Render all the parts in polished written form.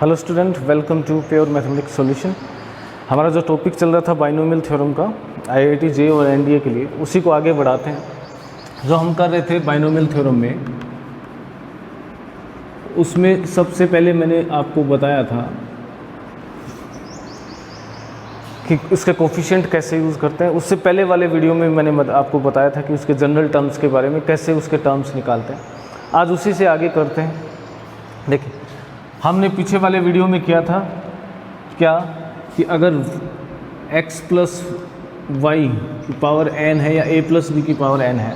Hello student, welcome to pure mathematics solution. हमारा जो topic चल रहा था बाइनोमियल थ्योरम का आईआईटी जे और एनडीए के लिए, उसी को आगे बढ़ाते हैं। जो हम कर रहे थे बाइनोमियल थ्योरम में, उसमें सबसे पहले मैंने आपको बताया था कि इसके कोफिशिएंट कैसे यूज़ करते हैं। उससे पहले वाले वीडियो में मैंने आपको बताया था कि उसके जनरल टर्म्स के बारे में, कैसे उसके टर्म्स निकालते हैं। आज उसी से आगे करते हैं। देखिए, हमने पीछे वाले वीडियो में किया था क्या कि अगर x प्लस वाई की पावर n है या a प्लस बी की पावर n है,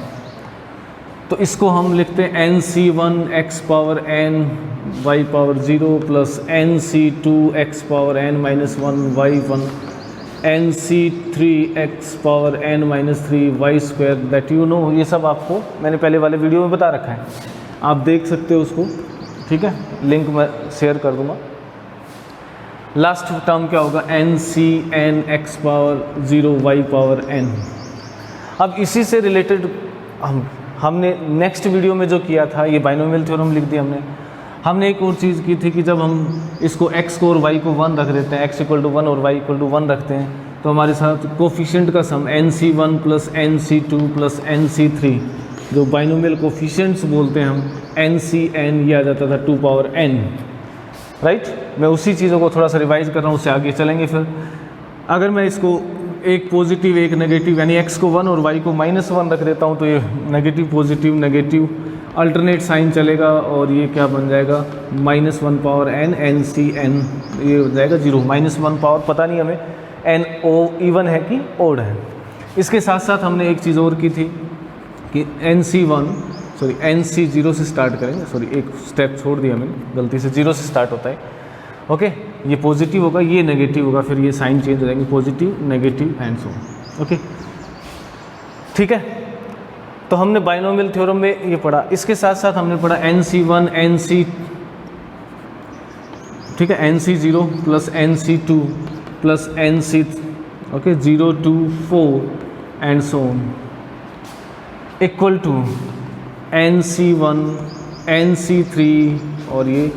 तो इसको हम लिखते हैं nc1 x power n y power 0 plus nc2 x power n minus 1 y1 nc3 x power n minus 3 y square, that you know. ये सब आपको मैंने पहले वाले वीडियो में बता रखा है, आप देख सकते हो उसको, ठीक है। लिंक मैं शेयर कर दूंगा। लास्ट टर्म क्या होगा, n C n x power 0 y power n। अब इसी से रिलेटेड हमने नेक्स्ट वीडियो में जो किया था, ये बाइनोमियल थ्योरम लिख दिया हमने एक और चीज़ की थी कि जब हम इसको x को और y को 1 रख देते हैं, x इक्वल टू 1 और y इक्वल टू 1 रखते हैं, तो हमारे साथ कोफिशिएंट का सम nc1 plus nc2 plus nc3, जो बाइनोमियल कोफिशिएंट्स बोलते हैं हम, ncn, ये आ जाता था 2 पावर n, राइट। मैं उसी चीज़ों को थोड़ा सा रिवाइज कर रहा हूँ, उससे आगे चलेंगे। फिर अगर मैं इसको एक पॉजिटिव एक नेगेटिव, यानी x को 1 और y को -1 रख देता हूँ, तो ये negative positive negative alternate sign चलेगा, और ये क्या बन जाएगा, -1 पावर n ncn, ये हो जाएगा 0। -1 पावर पता नहीं हमें n ओ इवन है कि ओड है। इसके साथ साथ हमने एक चीज़ और की थी कि nc0 से स्टार्ट करेंगे, सॉरी एक स्टेप छोड़ दिया मैंने गलती से, 0 से स्टार्ट होता है, ओके। ये पॉजिटिव होगा, ये नेगेटिव होगा, फिर ये साइन चेंज हो जाएंगे, positive negative and so, okay, ठीक है। तो हमने बाइनोमियल थ्योरम में ये पढ़ा। इसके साथ साथ हमने पढ़ा nc1 nc, ठीक है, nc0 plus nc2 plus nc, okay, 0 2 4 and so equal to nc1 nc3, और ये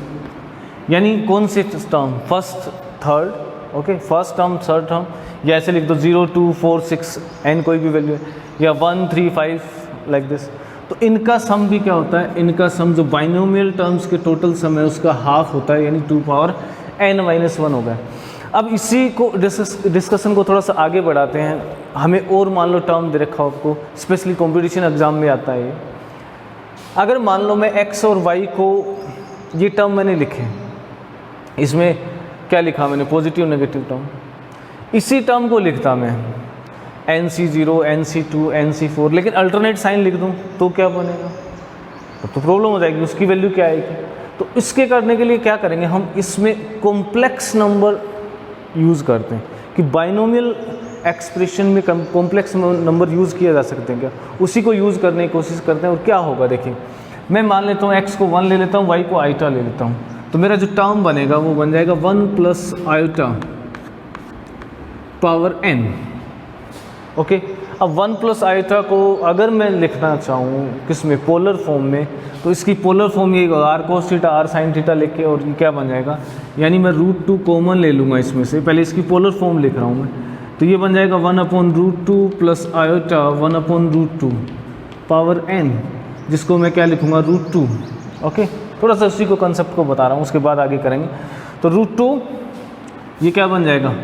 यानी कौन से term, first third, okay, first term third term, या ऐसे लिख दो 0 2 4 6 n कोई भी वैल्यू है, या 1 3 5 लाइक दिस। तो इनका सम भी क्या होता है, इनका सम जो बाइनोमियल टर्म्स के टोटल सम है उसका हाफ होता है, यानी 2 पावर n माइनस 1 होगा। अब इसी को डिस्कशन को थोड़ा सा आगे बढ़ाते हैं। हमें और मान लो टर्म दे रखा हो आपको, स्पेशली कॉम्पिटिशन एग्जाम में आता है ये। अगर मान लो मैं x और y को, ये टर्म मैंने लिखे, इसमें क्या लिखा मैंने, पॉजिटिव नेगेटिव टर्म, इसी टर्म को लिखता मैं nc0 nc2 nc4, लेकिन अल्टरनेट साइन लिख दूं तो क्या बनेगा, तो प्रॉब्लम हो जाएगी, उसकी वैल्यू क्या आएगी। तो इसके करने के लिए क्या करेंगे हम, इसमें कॉम्प्लेक्स नंबर यूज़ करते हैं कि बाइनोमियल एक्सप्रेशन में कॉम्प्लेक्स नंबर यूज़ किया जा सकते हैं क्या, उसी को यूज़ करने की कोशिश करते हैं। और क्या होगा, देखिए मैं मान लेता हूँ x को 1 ले लेता हूँ, y को आइटा ले लेता हूँ, तो मेरा जो टर्म बनेगा वो बन जाएगा 1 plus iota power n, okay. अब 1 प्लस आइटा को अगर मैं लिखना चाहूँ किस में, पोलर फॉर्म में, तो इसकी पोलर फॉर्म ये r cos theta r sin theta लेके, और ये क्या बन जाएगा, यानी मैं √2 कॉमन ले लूँगा इसमें से, पहले इसकी पोलर फॉर्म लिख रहा हूँ मैं, तो ये बन जाएगा 1/√2 प्लस आयोटा 1/√2 पावर n, जिसको मैं क्या लिखूँगा, √2, ओके। थोड़ा सा उसी को कंसेप्ट को बता रहा हूँ, उसके बाद आगे करेंगे। तो √2 ये क्या बन जाएगा,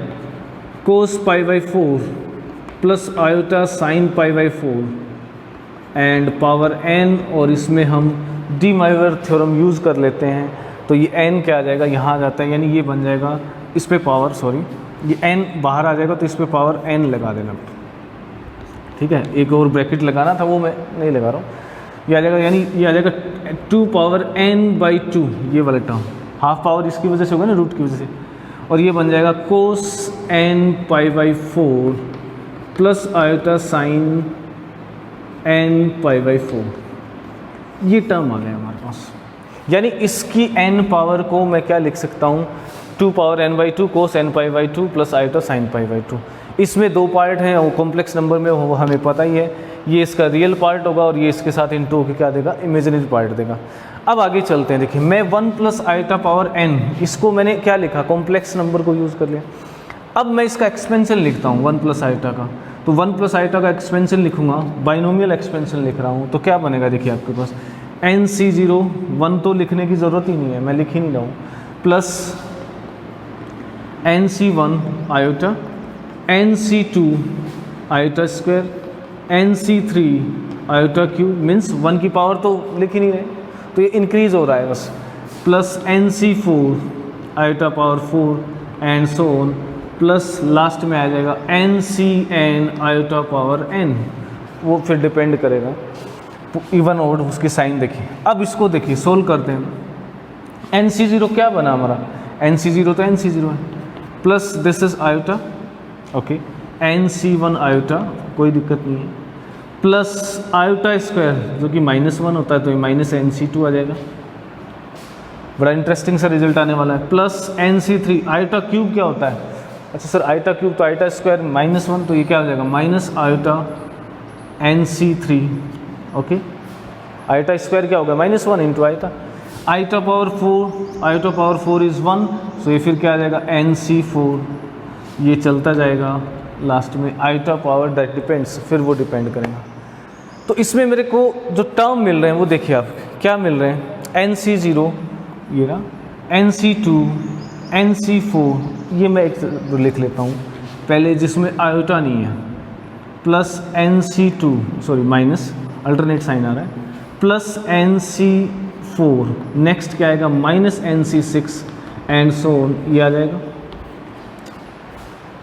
cos π/4 plus iota sine π/4 and power n, और इसमें हम डी माइवर थ्योरम यूज़ कर लेते हैं, तो ये n क्या आ जाएगा, यहाँ आ जाता है, यानी ये बन जाएगा, इस पे पावर, सॉरी ये n बाहर आ जाएगा, तो इस पे पावर n लगा देना, ठीक है। एक और ब्रैकेट लगाना था, वो मैं नहीं लगा रहा हूँ, ये आ जाएगा, यानी ये आ जाएगा 2 पावर n/2, ये वाला टर्म, हाफ पावर इसकी वजह से होगा ना, रूट की वजह से, और ये बन जाएगा cos n π/4 plus iota sine n π/4, ये टर्म आ गया हमारे पास। यानी इसकी n पावर को मैं क्या लिख सकता हूँ, 2 power n/2 cos n π/2 plus iota sine π/2। इसमें दो पार्ट हैं, वो कॉम्प्लेक्स नंबर में वो हमें पता ही है ये इसका रियल पार्ट होगा और ये इसके साथ इंटू होकर क्या देगा, इमेजिनरी पार्ट देगा। अब आगे चलते हैं, देखिए मैं 1 प्लस आइटा पावर n, इसको मैंने क्या लिखा, कॉम्प्लेक्स नंबर को यूज़ कर लिया। अब मैं इसका एक्सपेंशन लिखता हूँ 1 प्लस आइटा का, तो 1 प्लस आइटा का एक्सपेंशन लिखूंगा, बाइनोमियल एक्सपेंशन लिख रहा हूँ, तो क्या बनेगा देखिए आपके पास NC0, 1 तो लिखने की ज़रूरत ही नहीं है, मैं लिख ही नहीं रहा हूँ, plus NC1 iota, NC2 iota square, NC3 iota cube, means 1 की पावर तो लिख ही नहीं रहे, तो ये इंक्रीज हो रहा है बस, plus NC4 iota power 4 and so on, plus last में आ जाएगा NCn आयोटा पावर n, वो फिर डिपेंड करेगा इवन और उसकी साइन देखिए। अब इसको देखिए सोल्व करते हैं, NC0 क्या बना हमारा, NC0 तो NC0 है, plus this is iota, okay, NC1 iota, कोई दिक्कत नहीं है, प्लस आयोटा स्क्वायर जो कि -1 होता है, तो ये माइनस NC2 आ जाएगा, बड़ा इंटरेस्टिंग सा रिजल्ट आने वाला है, प्लस NC3 आयोटा क्यूब क्या होता है, अच्छा सर आयोटा क्यूब तो आयोटा स्क्वायर -1, तो ये क्या हो जाएगा minus iota NC3, okay, iota square क्या होगा -1 into iota, iota power 4, iota power 4 is 1, सो ये फिर क्या आ जाएगा NC4, ये चलता जाएगा लास्ट में आयोटा पावर दैट डिपेंड्स, फिर वो डिपेंड करेगा। तो इसमें मेरे को जो टर्म मिल रहे हैं वो देखिए आप क्या मिल रहे हैं, NC0 ये ना, NC2, NC4, ये मैं एक लिख लेता हूँ पहले जिसमें आयोटा नहीं है, plus NC2 sorry minus alternate sine आ रहा है, प्लस NC4, नेक्स्ट क्या आएगा minus NC6 and so on, ये आ जाएगा,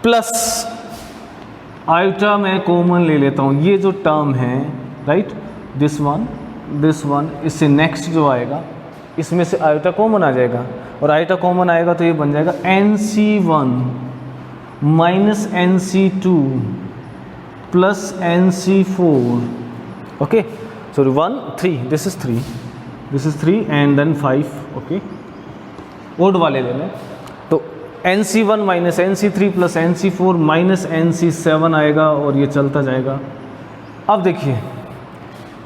प्लस आयोटा मैं कॉमन ले लेता हूँ, ये जो टर्म है राइट, दिस वन, इससे नेक्स्ट जो आएगा इसमें से आयोटा कॉमन आ जाएगा, और आयोटा कॉमन आएगा तो ये बन जाएगा NC1 minus NC2 plus NC4, okay, sorry 1 3, this is 3 and then 5, okay, odd वाले ले लें, तो NC1 minus NC3 plus NC4 minus NC7 आएगा और ये चलता जाएगा। अब देखिए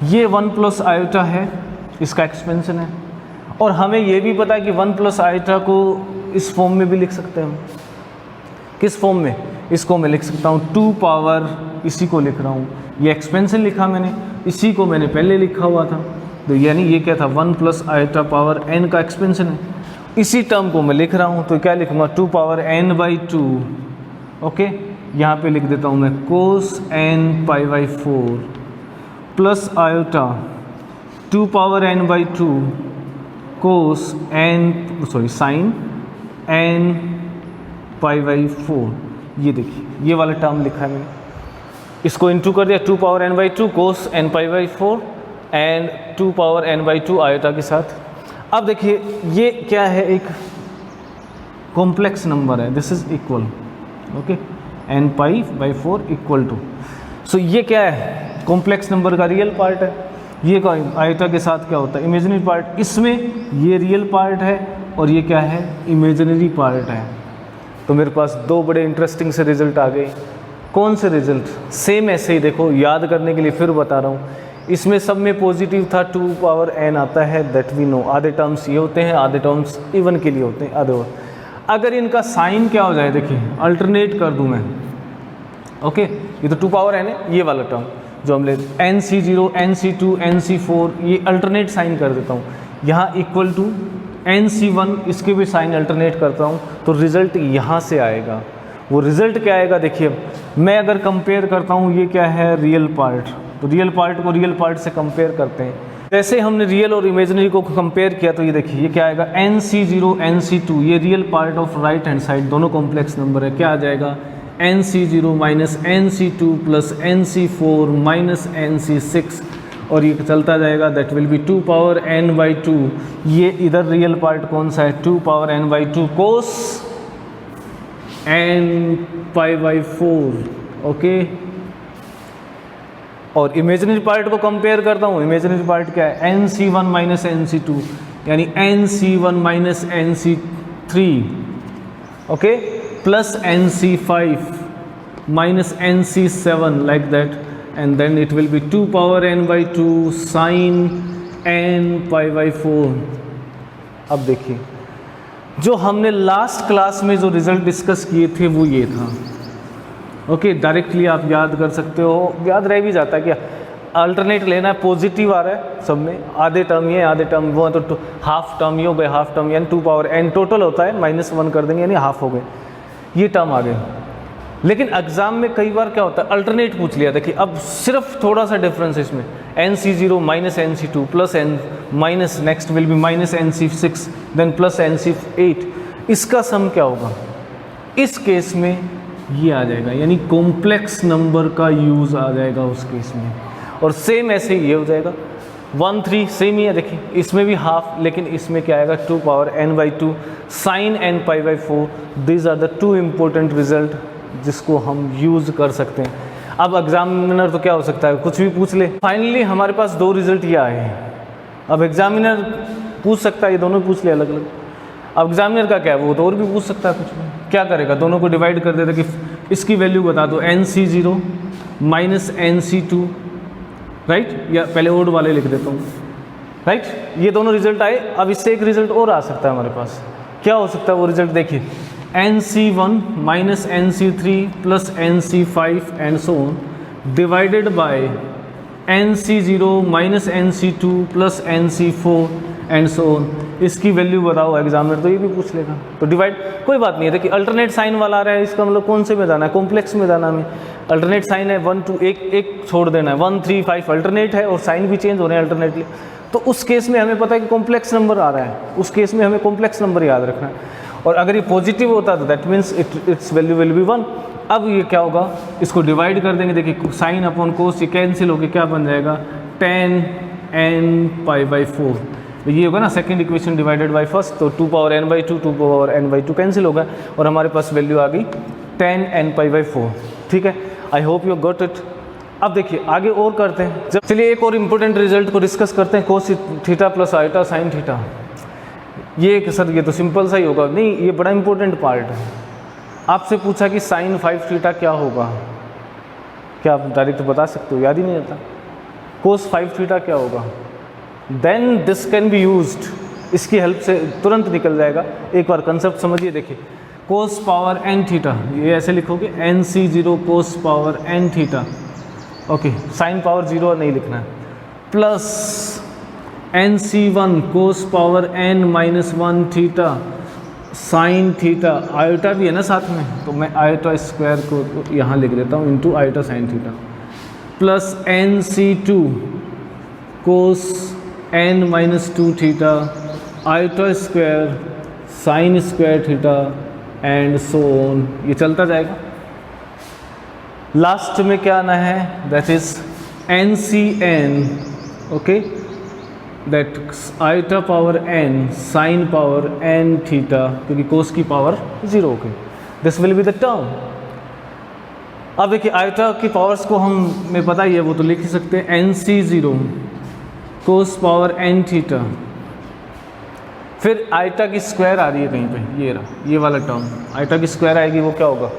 ये 1 प्लस आयोटा है, इसका एक्सपेंशन है, और हमें ये भी पता है कि 1 प्लस आयोटा को इस फॉर्म में भी लिख सकते हैं हम, किस फॉर्म में, इसको मैं लिख सकता हूँ 2 पावर, इसी को लिख रहा हूँ, ये एक्सपेंशन लिखा मैंने, इसी को मैंने पहले लिखा हुआ था, तो यानी ये क्या था 1 प्लस आयोटा पावर n का एक्सपेंशन है, इसी टर्म को मैं लिख रहा हूँ, तो क्या लिखूँगा 2 पावर n/2, ओके, यहाँ पे लिख देता हूँ मैं cos n π/4 plus iota 2 power n/2 cos sine n π/4, ये देखिए ये वाला टर्म लिखा है मैंने, इसको इंटू कर दिया 2 power n/2 cos n π/4 and 2 power n/2 iota के साथ। अब देखिए ये क्या है, एक कॉम्प्लेक्स नंबर है, this is equal, okay, n π/4 equal to, so ये क्या है कॉम्प्लेक्स नंबर का रियल पार्ट है, ये आयोटा के साथ क्या होता है इमेजिनरी पार्ट, इसमें ये रियल पार्ट है और ये क्या है इमेजिनरी पार्ट है। तो मेरे पास 2 बड़े इंटरेस्टिंग से रिजल्ट आ गए। कौन से रिजल्ट, सेम ऐसे ही देखो, याद करने के लिए फिर बता रहा हूँ, इसमें सब में पॉजिटिव था, 2 पावर n आता है, दैट वी नो, आधे टर्म्स ये होते हैं, आधे टर्म्स इवन के लिए होते हैं, आधे और। अगर इनका साइन क्या हो जाए, देखिए अल्टरनेट कर दूँ मैं, ओके, ये तो 2 पावर n है, ये वाला टर्म जो हम ले NC0, NC2, NC4, ये अल्टरनेट साइन कर देता हूँ, यहाँ इक्वल टू NC1, इसके भी साइन अल्टरनेट करता हूँ, तो रिज़ल्ट यहाँ से आएगा। वो रिज़ल्ट क्या आएगा देखिए, मैं अगर कंपेयर करता हूँ, ये क्या है रियल पार्ट, तो रियल पार्ट को रियल पार्ट से कंपेयर करते हैं, जैसे हमने रियल और इमेजिनरी को कंपेयर किया, तो ये देखिए ये क्या आएगा NC0, NC2, ये real part of right hand side, दोनों कॉम्प्लेक्स नंबर है, क्या आ जाएगा NC0 minus NC2 plus NC4 minus NC6, और ये चलता जाएगा, that will be 2 power n/2, ये इधर रियल पार्ट कौन सा है 2 power n/2 cos n π/4, okay, और इमेजिनरी पार्ट को कंपेयर करता हूँ, इमेजिनरी पार्ट क्या है NC1 माइनस NC2, यानी NC1 minus NC3, okay, plus NC5 minus NC7 like that, and then it will be 2 power n by 2 sine n pi by 4। अब देखिए जो हमने लास्ट क्लास में जो रिजल्ट डिस्कस किए थे वो ये था। ओके, डायरेक्टली आप याद कर सकते हो, याद रह भी जाता है क्या। अल्टरनेट लेना है, पॉजिटिव आ रहा है सब में, आधे टर्म ये आधे टर्म वो है, तो हाफ टर्म ये हो गए, हाफ टर्म यानी 2 पावर n टोटल होता है, -1 कर देंगे यानी हाफ हो गए, ये टर्म आ गए। लेकिन एग्जाम में कई बार क्या होता है, अल्टरनेट पूछ लिया। देखिए अब सिर्फ थोड़ा सा डिफरेंस इसमें, nc0 minus nc2 plus n minus next will be minus nc6 then plus nc8, इसका सम क्या होगा। इस केस में ये आ जाएगा, यानी कॉम्प्लेक्स नंबर का यूज़ आ जाएगा उस केस में। और सेम ऐसे ही ये हो जाएगा 1 3 सेम ही है। देखिए इसमें भी हाफ, लेकिन इसमें क्या आएगा 2 power n by 2 sine n pi by 4। These are the 2 important result जिसको हम यूज़ कर सकते हैं। अब एग्जामिनर तो क्या हो सकता है, कुछ भी पूछ ले। फाइनली हमारे पास 2 रिजल्ट ये आए हैं। अब एग्जामिनर पूछ सकता है, ये दोनों पूछ ले अलग अलग। अब एग्जामिनर का क्या है, वो तो और भी पूछ सकता है कुछ भी। क्या करेगा, दोनों को डिवाइड कर देता कि इसकी वैल्यू बता दो, nc0 माइनस nc2, राइट, या पहले ओड वाले लिख देता हूँ, राइट। ये दोनों रिजल्ट आए। अब इससे एक रिजल्ट और आ सकता है हमारे पास। क्या हो सकता है वो रिजल्ट, देखिए nc1 minus nc3 plus nc5 and so on divided by nc0 minus nc2 plus nc4 and so on. इसकी वैल्यू बताओ एग्जामिनर, तो ये भी पूछ लेगा। तो डिवाइड कोई बात नहीं है, देखिए अल्टरनेट साइन वाला आ रहा है, इसका मतलब कौन से में जाना है, कॉम्प्लेक्स में जाना हमें। अल्टरनेट साइन है 1 2 एक छोड़ देना है, 1 3 5 अल्टरनेट है और साइन भी चेंज हो रहे हैं अल्टरनेटली। तो उस केस में हमें पता है कि कॉम्प्लेक्स नंबर आ रहा है, उस केस में हमें कॉम्प्लेक्स नंबर याद रखना है। और अगर ये पॉजिटिव होता तो that means it's value will be 1। अब ये क्या होगा, इसको डिवाइड कर देंगे। देखिए साइन अपॉन कोस ये कैंसिल होकर क्या बन जाएगा, tan n पाई बाई 4। ये होगा ना second equation divided by first, तो 2 power n by 2 2 power n by 2 cancel होगा और हमारे पास वैल्यू आ गई tan n पाई बाई 4। ठीक है, I hope you got it. अब देखिए आगे और करते हैं। जब चलिए एक और इम्पोर्टेंट रिजल्ट को डिस्कस करते हैं, cos theta plus iota sine theta. ये सर ये तो सिंपल सा ही होगा, नहीं ये बड़ा इंपॉर्टेंट पार्ट है। आपसे पूछा कि साइन 5 थीटा क्या होगा, क्या आप डायरेक्ट बता सकते हो, याद ही नहीं आता। कोस 5 थीटा क्या होगा, then this can be used, इसकी हेल्प से तुरंत निकल जाएगा। एक बार कंसेप्ट समझिए। देखिए कोस पावर n थीटा, ये ऐसे लिखोगे nc0 cos power n theta, okay, sine power 0 नहीं लिखना है, plus nc1 cos power n minus 1 theta sine theta, iota भी है ना साथ में, तो मैं आयोटा स्क्वायर को यहाँ लिख देता हूँ into iota sine theta, plus nc2 cos n minus 2 theta iota square sine square theta and so on. ये चलता जाएगा। लास्ट में क्या आना है, that is ncn, okay, that iota power n sine power n theta, क्योंकि कोस की power 0 हो गई। This will be the term. अब देखिए आयोटा की पावर्स को हमें पता ही है, वो तो लिख ही सकते हैं, nc0 cos power n theta, फिर आयटा की स्क्वायर आ रही है कहीं पे, ये रहा ये वाला टर्म, आयटा की स्क्वायर आएगी, वो क्या होगा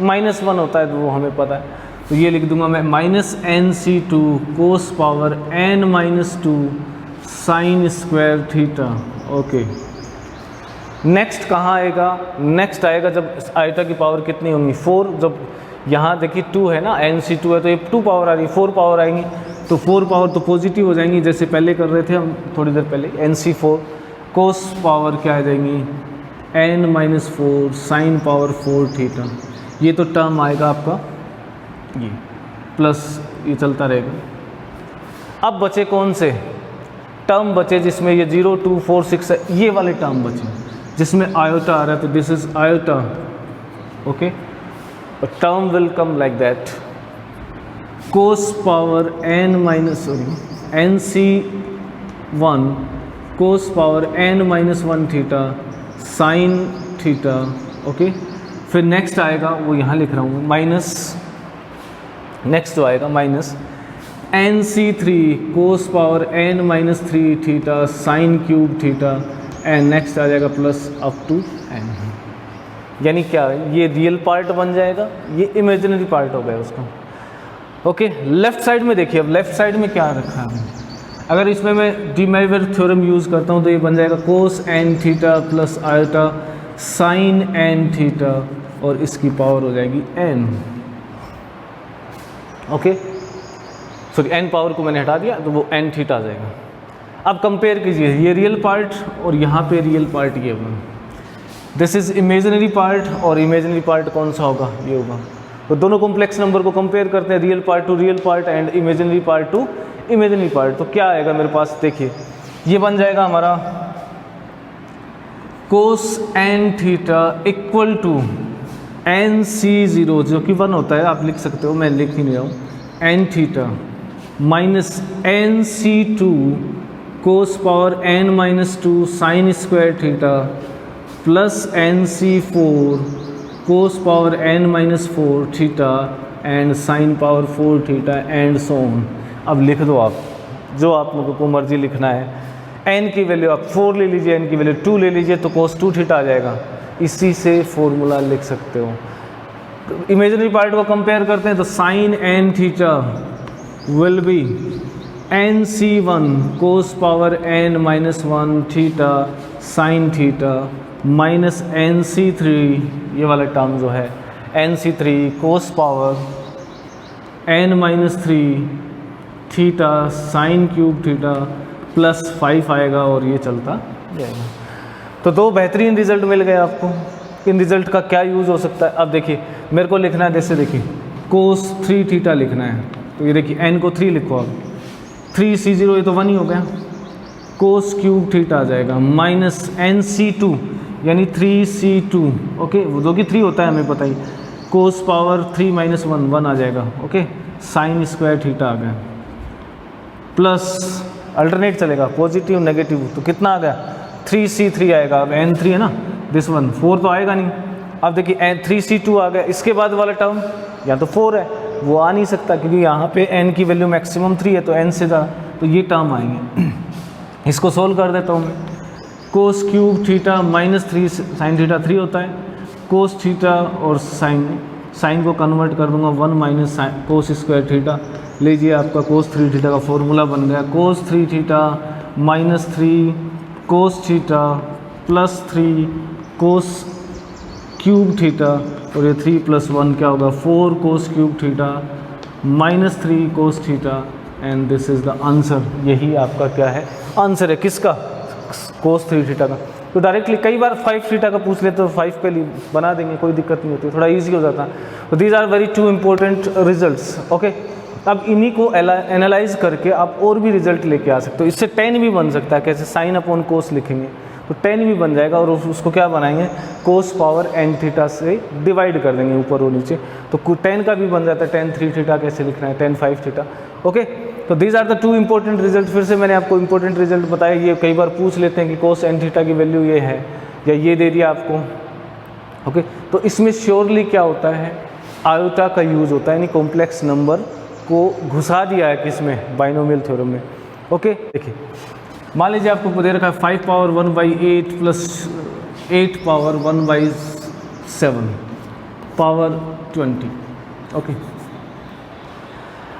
-1 होता है, तो वो हमें पता है, तो ये लिख दूंगा मैं minus nc2 cos power n minus 2 sine square theta. Okay, next कहाँ आएगा, नेक्स्ट आएगा जब आयटा की पावर कितनी होंगी 4। जब यहाँ देखिए 2 है ना, nc2 है तो ये 2 पावर आ रही है, 4 पावर आएंगी, तो 4 पावर तो पॉजिटिव हो जाएंगी जैसे पहले कर रहे थे हम थोड़ी देर पहले। nc4 कोस पावर क्या आ जाएंगी n minus 4 sign power 4 theta. ये तो टर्म आएगा आपका, ये प्लस ये चलता रहेगा। अब बचे कौन से टर्म बचे जिसमें ये 0 2 4 6 है, ये वाले टर्म बचे जिसमें आयोटा आ रहा है, तो this is iota. Okay, term will come like that, cos power n minus nc1 cos power n minus 1 theta sine theta. Okay, फिर नेक्स्ट आएगा, वो यहाँ लिख रहा हूँ माइनस, नेक्स्ट जो आएगा minus nc3 cos power n minus 3 theta sine cube theta, and next आ जाएगा प्लस अप टू n। यानी क्या है, ये रियल पार्ट बन जाएगा, ये इमेजिनरी पार्ट हो गया उसका। ओके, लेफ्ट साइड में देखिए, अब लेफ्ट साइड में क्या रखा है, अगर इसमें मैं डी मेवर थ्योरम यूज़ करता हूँ तो ये बन जाएगा cos n theta plus iota sine n theta और इसकी पावर हो जाएगी n. Okay, sorry n power को मैंने हटा दिया तो वो एन थीटा आ जाएगा। अब कंपेयर कीजिए, ये रियल पार्ट और यहाँ पे रियल पार्ट ये होगा, दिस इज इमेजिनरी पार्ट और इमेजिनरी पार्ट कौन सा होगा, ये होगा। तो दोनों कॉम्प्लेक्स नंबर को कंपेयर करते हैं, real part two real part and imaginary part two imaginary part. तो क्या आएगा मेरे पास, देखिए ये बन जाएगा हमारा cos n theta equal to n C zero, जो कि 1 होता है, आप लिख सकते हो, मैं लिख ही नहीं रहा हूँ, n theta minus n C two cos power n minus two sine square theta plus n C four cos power n minus four theta and sine power 4 theta and so on. अब लिख दो आप जो आप लोगों को मर्जी लिखना है, एन की वैल्यू आप 4 ले लीजिए, एन की वैल्यू 2 ले लीजिए तो कोस 2 थीटा आ जाएगा, इसी से फॉर्मूला लिख सकते हो। इमेजिनरी पार्ट को कंपेयर करते हैं तो sine n theta will be n C one cos power n minus 1 theta sine theta minus n C three, ये वाला टर्म जो है n C three cos power n minus 3 theta sine cube theta plus 5 आएगा और ये चलता जाएगा। तो दो बेहतरीन रिजल्ट मिल गए आपको। इन रिजल्ट का क्या यूज़ हो सकता है, अब देखिए मेरे को लिखना है, जैसे देखिए कोस 3 थीटा लिखना है तो ये देखिए एन को 3 लिखो, अब 3c0 ये तो 1 ही हो गया, कोस क्यूब थीटा आ जाएगा माइनस एन सी टू यानी 3c2, ओके, जो कि 3 होता है हमें पता ही, कोस पावर 3 माइनस 1 आ जाएगा, ओके, साइन स्क्वायर थीटा आ गया प्लस अल्टरनेट चलेगा पॉजिटिव नेगेटिव, तो कितना आ गया 3c3 आएगा। अब n3 है ना, दिस वन 4 तो आएगा नहीं। अब देखिए 3c2 आ गया, इसके बाद वाला टर्म या तो 4 है, वो आ नहीं सकता क्योंकि यहाँ पे n की वैल्यू मैक्सिमम 3 है तो n से ज़्यादा, तो ये टर्म आएंगे। इसको सोल्व कर देता हूँ मैं, cos cube theta minus 3 sine theta 3 होता है, कोस थीटा और साइन को कन्वर्ट कर दूंगा 1 माइनस कोस स्क्वायर थीटा, लीजिए आपका कोस 3 थीटा का फॉर्मूला बन गया, कोस 3 थीटा माइनस 3 कोस theta plus 3 cos cube theta और ये 3 प्लस 1 क्या होगा 4 cos cube theta minus 3 cos theta and this is the answer. यही आपका क्या है आंसर है, किसका, कोस 3 थीटा का। तो डायरेक्टली कई बार 5 थीटा का पूछ लेते तो 5 के लिए बना देंगे, कोई दिक्कत नहीं होती, थोड़ा इजी हो जाता। तो these are very 2 important results, okay. अब इन्हीं को एनालाइज करके आप और भी रिजल्ट लेके आ सकते हो। इससे 10 भी बन सकता है, कैसे साइन अपॉन कोस लिखेंगे तो 10 भी बन जाएगा और उसको क्या बनाएंगे, कोस पावर एन थीटा से डिवाइड कर देंगे ऊपर और नीचे, तो 10 का भी बन जाता है, 10 3 थीटा कैसे लिखना है, 10 5 थीटा, ओके। तो these are the 2 important result. फिर से मैंने आपको इंपॉर्टेंट रिजल्ट बताया, ये कई बार पूछ लेते हैं कि कोस एन थीटा की वैल्यू ये है या ये दे दिया आपको, ओके। तो इसमें श्योरली क्या होता है, आयोटा का यूज़ होता है, यानी कॉम्प्लेक्स नंबर को घुसा दिया है किसमें, बाइनोमियल थ्योरम में, ओके। देखिए मान लीजिए आपको दे रखा है 5 power 1/8 plus 8 power 1/7 power 20, okay.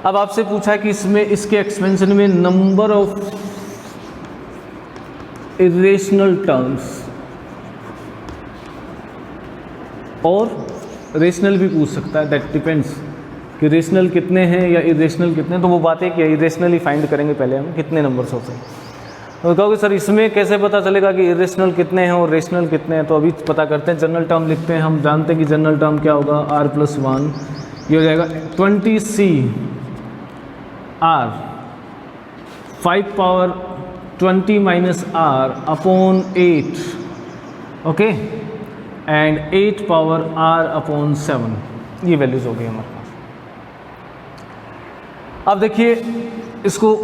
अब आपसे पूछा कि इसमें इसके एक्सपेंशन में नंबर ऑफ इरेशनल टर्म्स और रेशनल भी पूछ सकता है, दैट डिपेंड्स कि रेशनल कितने हैं या इरेशनल कितने हैं, तो वो बातें क्या इरेशनली फाइंड करेंगे पहले हम कितने नंबर्स होते हैं। तो कहोगे सर इसमें कैसे पता चलेगा कि इरेशनल कितने हैं और रेशनल कितने हैं, तो अभी पता करते हैं, जनरल टर्म लिखते हैं। हम जानते हैं कि जनरल टर्म क्या होगा, r+1, ये हो जाएगा 20c r 5 power 20 minus r upon 8, okay, and 8 power r upon 7, ये वैल्यूज हो गई हमारे पास। अब देखिए इसको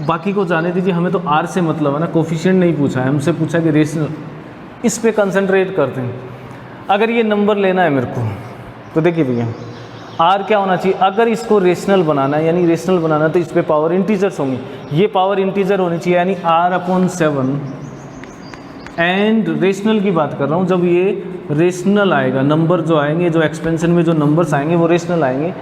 बाकी को जाने दीजिए, हमें तो r से मतलब है ना, कोफिशिएंट नहीं पूछा है हमसे, पूछा कि रेशनल, इस पे कंसंट्रेट करते हैं। अगर ये नंबर लेना है मेरे को तो देखिए भैया r क्या होना चाहिए, अगर इसको रेशनल बनाना है यानी रेशनल बनाना है तो इस पे पावर इंटीजर्स होंगी, ये पावर इंटीजर होनी चाहिए यानी r/7, एंड रेशनल की बात कर रहा हूँ, जब ये रेशनल आएगा, नंबर जो आएंगे, जो एक्सपेंशन में जो नंबर्स आएंगे वो रेशनल आएंगे,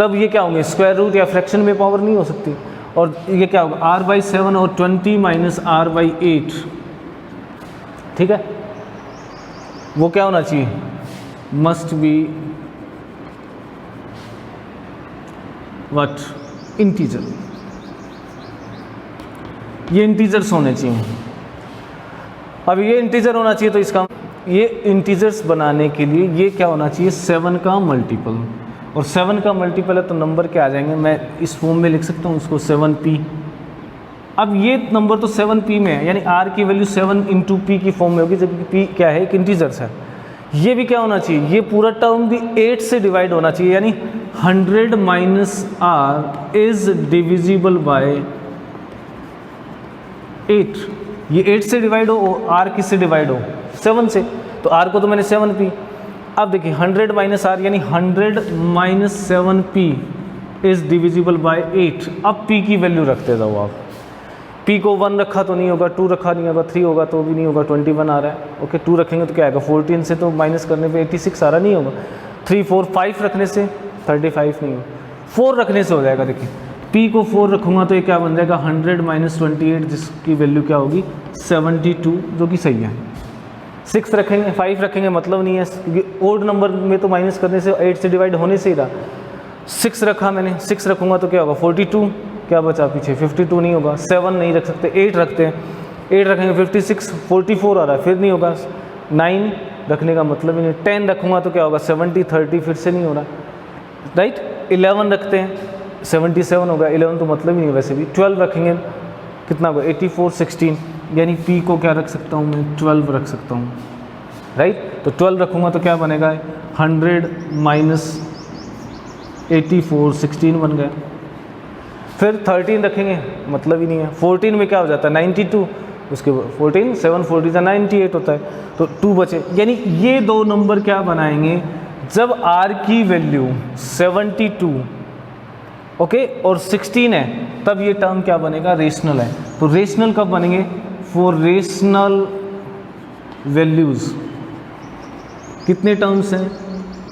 तब ये क्या होंगे, स्क्वायर रूट या फ्रैक्शन में पावर नहीं हो सकती। और ये क्या होगा, r/7 और 20 माइनस r/8, ठीक है, वो क्या होना चाहिए, मस्ट बी व्हाट, इंटीजर। ये इंटीजर्स होने चाहिए। अब ये इंटीजर होना चाहिए, तो इसका ये इंटीजर्स बनाने के लिए ये क्या होना चाहिए, 7 का मल्टीपल, और 7 का मल्टीपल है तो नंबर क्या आ जाएंगे, मैं इस फॉर्म में लिख सकता हूँ उसको 7p। अब ये नंबर तो 7p में है, यानी r की वैल्यू 7 इंटू पी की फॉर्म में होगी, जबकि p क्या है, एक इंटीजर्स है। ये भी क्या होना चाहिए, ये पूरा टर्म भी 8 से डिवाइड होना चाहिए, यानी 100 minus r is divisible by 8। ये 8 से डिवाइड हो, r किससे डिवाइड हो, 7 से, तो r को तो मैंने 7p। अब देखिए 100 माइनस r यानी 100 minus 7p is divisible by 8। अब p की वैल्यू रखते जाओ आप, p को 1 रखा तो नहीं होगा, 2 रखा नहीं होगा, 3 होगा तो भी नहीं होगा, 21 आ रहा है, ओके 2 रखेंगे तो क्या आएगा, 14 से तो माइनस करने पे 86 आ रहा नहीं होगा, 3 4 5 रखने से 35 नहीं होगा, 4 रखने से हो जाएगा। देखिए p को 4 रखूँगा तो ये क्या बन जाएगा, 100 माइनस 28 जिसकी वैल्यू क्या होगी 72, जो कि सही है। 6 रखेंगे, 5 रखेंगे मतलब नहीं है, क्योंकि ओड नंबर में तो माइनस करने से 8 से डिवाइड होने से ही रहा। 6 रखा मैंने, 6 रखूँगा तो क्या होगा 42, क्या बचा पीछे 52 नहीं होगा, 7 नहीं रख सकते, 8 रखते हैं, 8 रखेंगे 56, 44 आ रहा है, फिर नहीं होगा, 9 रखने का मतलब ही नहीं, 10 रखूँगा तो क्या होगा 70 30, फिर से नहीं हो रहा, राइट। 11 रखते हैं 77 होगा, 11 तो मतलब ही नहीं वैसे भी। 12 रखेंगे कितना होगा 84 16, यानी p को क्या रख सकता हूँ मैं 12 रख सकता हूँ, राइट। तो 12 रखूँगा तो क्या बनेगा 100 माइनस 84 16 बन गया। फिर 13 रखेंगे मतलब ही नहीं है, 14 में क्या हो जाता है 92, उसके 14 7 40 98 होता है, तो 2 बचे। यानी ये दो नंबर क्या बनाएंगे, जब r की वैल्यू 72 ओके और 16 है तब ये टर्म क्या बनेगा, रेशनल है। तो रेशनल कब बनेंगे, फॉर रेशनल वैल्यूज कितने टर्म्स हैं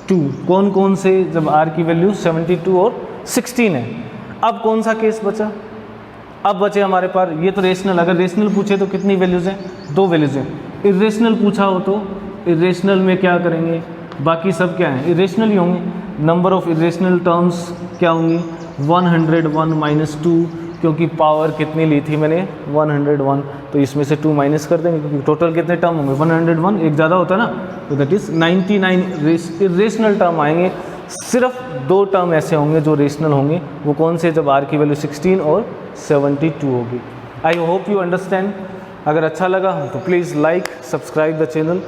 2, कौन कौन से, जब r की वैल्यू 72 और 16 है। अब कौन सा केस बचा, अब बचे हमारे पास ये तो रेशनल, अगर रेशनल पूछे तो कितनी वैल्यूज हैं, 2 वैल्यूज हैं। इरेशनल पूछा हो तो इरेशनल में क्या करेंगे, बाकी सब क्या है इरेशनल ही होंगे। नंबर ऑफ इरेशनल टर्म्स क्या होंगी 101 माइनस 2, क्योंकि पावर कितनी ली थी मैंने 101, तो इसमें से 2 माइनस कर देंगे, क्योंकि टोटल कितने टर्म होंगे 101, एक ज़्यादा होता है ना, तो दैट इज़ 99 इरेशनल टर्म आएंगे। सिर्फ 2 टर्म ऐसे होंगे जो रेशनल होंगे, वो कौन से, जब r की वैल्यू 16 और 72 होगी। I hope you understand. अगर अच्छा लगा तो please like subscribe the channel.